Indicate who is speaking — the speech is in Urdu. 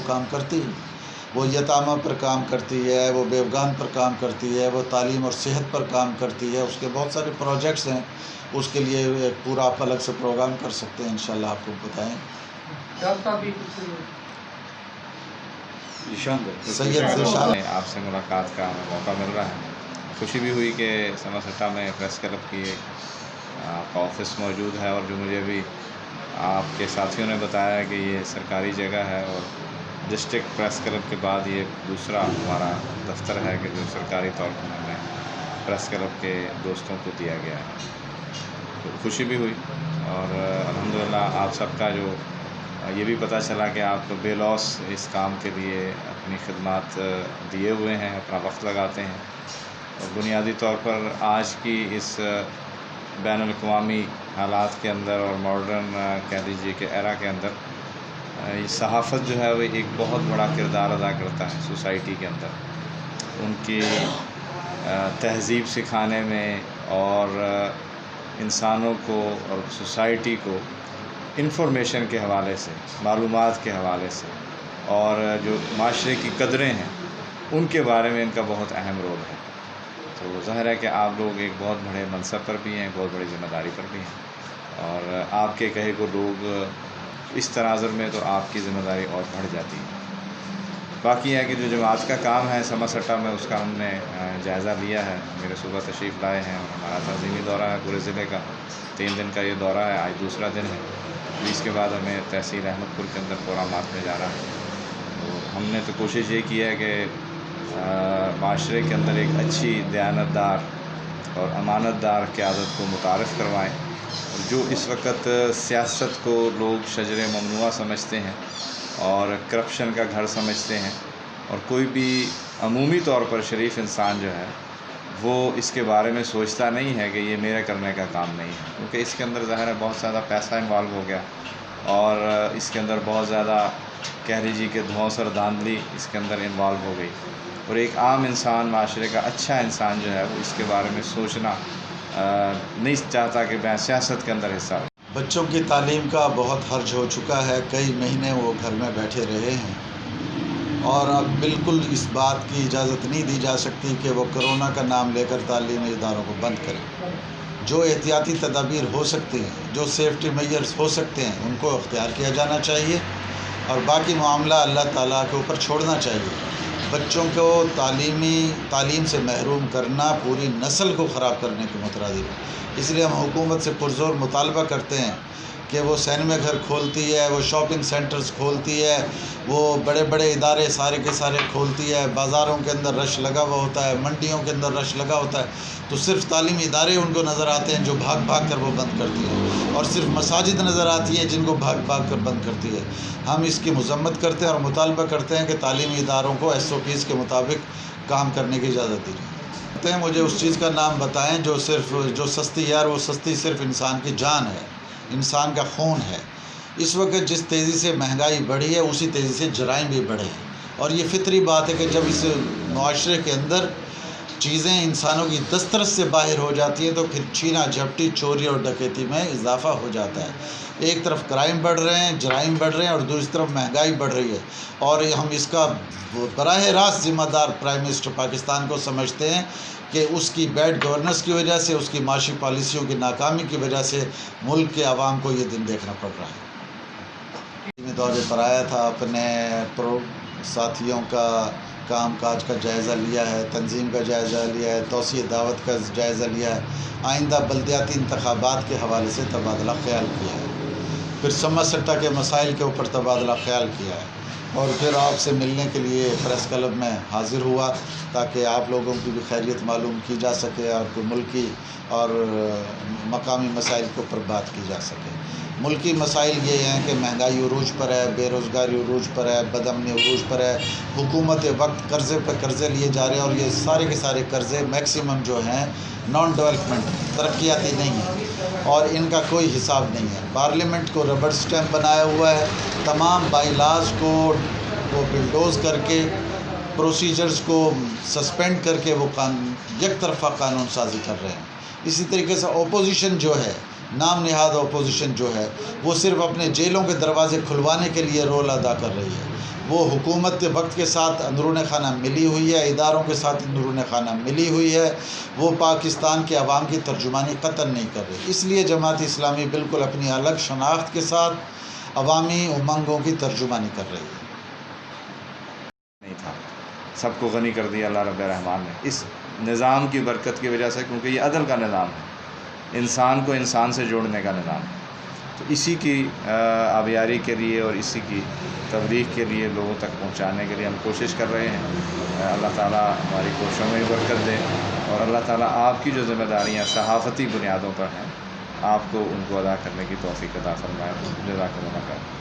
Speaker 1: کام کرتی ہے، وہ یتامہ پر کام کرتی ہے، وہ بیوگان پر کام کرتی ہے، وہ تعلیم اور صحت پر کام کرتی ہے. اس کے بہت سارے پروجیکٹس ہیں، اس کے لیے ایک پورا آپ الگ سے پروگرام کر سکتے ہیں، انشاءاللہ آپ کو بتائیں. سید ذیشان
Speaker 2: آپ سے ملاقات کا ہمیں موقع مل رہا ہے. خوشی بھی ہوئی کہ سمرسٹا میں پریس کلب کی ایک آفس موجود ہے، اور جو مجھے بھی آپ کے ساتھیوں نے بتایا ہے کہ یہ سرکاری جگہ ہے، اور ڈسٹرکٹ پریس کلب کے بعد یہ دوسرا ہمارا دفتر ہے کہ جو سرکاری طور پر ہمیں پریس کلب کے دوستوں کو دیا گیا ہے. تو خوشی بھی ہوئی، اور الحمدللہ آپ سب کا جو یہ بھی پتہ چلا کہ آپ بے لوث اس کام کے لیے اپنی خدمات دیے ہوئے ہیں، اپنا وقت لگاتے ہیں. اور بنیادی طور پر آج کی اس بین الاقوامی حالات کے اندر اور ماڈرن کہہ لیجیے کہ ایرا کے اندر یہ صحافت جو ہے وہ ایک بہت بڑا کردار ادا کرتا ہے سوسائٹی کے اندر، ان کی تہذیب سکھانے میں، اور انسانوں کو اور سوسائٹی کو انفارمیشن کے حوالے سے، معلومات کے حوالے سے، اور جو معاشرے کی قدریں ہیں ان کے بارے میں ان کا بہت اہم رول ہے. تو ظاہر ہے کہ آپ لوگ ایک بہت بڑے منصب پر بھی ہیں، بہت بڑی ذمہ داری پر بھی ہیں، اور آپ کے کہے کو لوگ اس تناظر میں تو آپ کی ذمہ داری اور بڑھ جاتی ہے. باقی ہے کہ جو جماعت کا کام ہے سمرسٹا میں، اس کا ہم نے جائزہ لیا ہے. میرے صوبہ تشریف لائے ہیں، اور ہمارا تنظیمی دورہ ہے پورے ضلع کا. 3 دن کا یہ دورہ ہے، آج دوسرا دن ہے. اس کے بعد ہمیں تحصیل احمد پور کے اندر پروگرامات میں جانا ہے. تو ہم نے تو کوشش یہ کی ہے کہ معاشرے کے اندر ایک اچھی دیانتدار اور امانت دار قیادت کو متعارف کروائیں. جو اس وقت سیاست کو لوگ شجر ممنوعہ سمجھتے ہیں اور کرپشن کا گھر سمجھتے ہیں، اور کوئی بھی عمومی طور پر شریف انسان جو ہے وہ اس کے بارے میں سوچتا نہیں ہے کہ یہ میرے کرنے کا کام نہیں ہے، کیونکہ اس کے اندر ظاہر ہے بہت زیادہ پیسہ انوالو ہو گیا، اور اس کے اندر بہت زیادہ کہہ لیجیے کہ دھوس اور دھاندلی اس کے اندر انوالو ہو گئی. اور ایک عام انسان، معاشرے کا اچھا انسان جو ہے وہ اس کے بارے میں سوچنا نہیں چاہتا کہ میں سیاست کے اندر حصہ لوں.
Speaker 1: بچوں کی تعلیم کا بہت حرج ہو چکا ہے، کئی مہینے وہ گھر میں بیٹھے رہے ہیں، اور اب بالکل اس بات کی اجازت نہیں دی جا سکتی کہ وہ کرونا کا نام لے کر تعلیمی اداروں کو بند کریں. جو احتیاطی تدابیر ہو سکتی ہیں، جو سیفٹی میجرز ہو سکتے ہیں، ان کو اختیار کیا جانا چاہیے، اور باقی معاملہ اللہ تعالیٰ کے اوپر چھوڑنا چاہیے. بچوں کو تعلیم سے محروم کرنا پوری نسل کو خراب کرنے کے مترادف ہے. اس لیے ہم حکومت سے پرزور مطالبہ کرتے ہیں کہ وہ سینما گھر کھولتی ہے، وہ شاپنگ سینٹرز کھولتی ہے، وہ بڑے بڑے ادارے سارے کے سارے کھولتی ہے، بازاروں کے اندر رش لگا ہوا ہوتا ہے، منڈیوں کے اندر رش لگا ہوتا ہے، تو صرف تعلیمی ادارے ان کو نظر آتے ہیں جو بھاگ بھاگ کر وہ بند کرتی ہیں، اور صرف مساجد نظر آتی ہیں جن کو بھاگ بھاگ کر بند کرتی ہے. ہم اس کی مذمت کرتے ہیں اور مطالبہ کرتے ہیں کہ تعلیمی اداروں کو SOPs کے مطابق کام کرنے کی اجازت دی جائے. مجھے اس چیز کا نام بتائیں جو سستی ہے، اور وہ سستی صرف انسان کی جان ہے، انسان کا خون ہے. اس وقت جس تیزی سے مہنگائی بڑھی ہے اسی تیزی سے جرائم بھی بڑھے ہیں، اور یہ فطری بات ہے کہ جب اس معاشرے کے اندر چیزیں انسانوں کی دسترس سے باہر ہو جاتی ہیں تو پھر چھینا جھپٹی، چوری اور ڈکیتی میں اضافہ ہو جاتا ہے. ایک طرف کرائم بڑھ رہے ہیں، جرائم بڑھ رہے ہیں، اور دوسری طرف مہنگائی بڑھ رہی ہے، اور ہم اس کا براہ راست ذمہ دار پرائم منسٹر پاکستان کو سمجھتے ہیں کہ اس کی بیڈ گورننس کی وجہ سے، اس کی معاشی پالیسیوں کی ناکامی کی وجہ سے ملک کے عوام کو یہ دن دیکھنا پڑ رہا ہے. میں دورے پر آیا تھا، اپنے ساتھیوں کا کام کاج کا جائزہ لیا ہے، تنظیم کا جائزہ لیا ہے، توسیع دعوت کا جائزہ لیا ہے، آئندہ بلدیاتی انتخابات کے حوالے سے تبادلہ خیال کیا ہے، پھر سمرسٹا کے مسائل کے اوپر تبادلہ خیال کیا ہے، اور پھر آپ سے ملنے کے لیے پریس کلب میں حاضر ہوا تاکہ آپ لوگوں کی بھی خیریت معلوم کی جا سکے، اور ملکی اور مقامی مسائل کے اوپر بات کی جا سکے. ملکی مسائل یہ ہیں کہ مہنگائی عروج پر ہے، بے روزگاری عروج پر ہے، بدامنی عروج پر ہے، حکومت وقت قرضے پہ قرضے لیے جا رہے ہیں، اور یہ سارے کے سارے قرضے میکسیمم جو ہیں نان ڈیولپمنٹ، ترقیاتی نہیں ہیں، اور ان کا کوئی حساب نہیں ہے. پارلیمنٹ کو ربڑ سٹیمپ بنایا ہوا ہے، تمام بائی لاز کو بلڈوز کر کے، پروسیجرز کو سسپینڈ کر کے وہ یک طرفہ قانون سازی کر رہے ہیں. اسی طریقے سے اپوزیشن جو ہے، نام نہاد اپوزیشن جو ہے، وہ صرف اپنے جیلوں کے دروازے کھلوانے کے لیے رول ادا کر رہی ہے. وہ حکومت وقت کے ساتھ اندرون خانہ ملی ہوئی ہے، اداروں کے ساتھ اندرون خانہ ملی ہوئی ہے، وہ پاکستان کے عوام کی ترجمانی قطعاً نہیں کر رہی۔ اس لیے جماعت اسلامی بالکل اپنی الگ شناخت کے ساتھ عوامی امنگوں کی ترجمانی کر رہی ہے۔
Speaker 2: نہیں تھا، سب کو غنی کر دیا اللہ رب الرحمن نے اس نظام کی برکت کی وجہ سے، کیونکہ یہ عدل کا نظام ہے، انسان کو انسان سے جوڑنے کا نظام ہے۔ تو اسی کی آبیاری کے لیے اور اسی کی تبلیغ کے لیے لوگوں تک پہنچانے کے لیے ہم کوشش کر رہے ہیں۔ اللہ تعالیٰ ہماری کوششوں میں برکت دے، اور اللہ تعالیٰ آپ کی جو ذمہ داریاں صحافتی بنیادوں پر ہیں، آپ کو ان کو ادا کرنے کی توفیق عطا فرمائے۔ جزاک اللہ خیر۔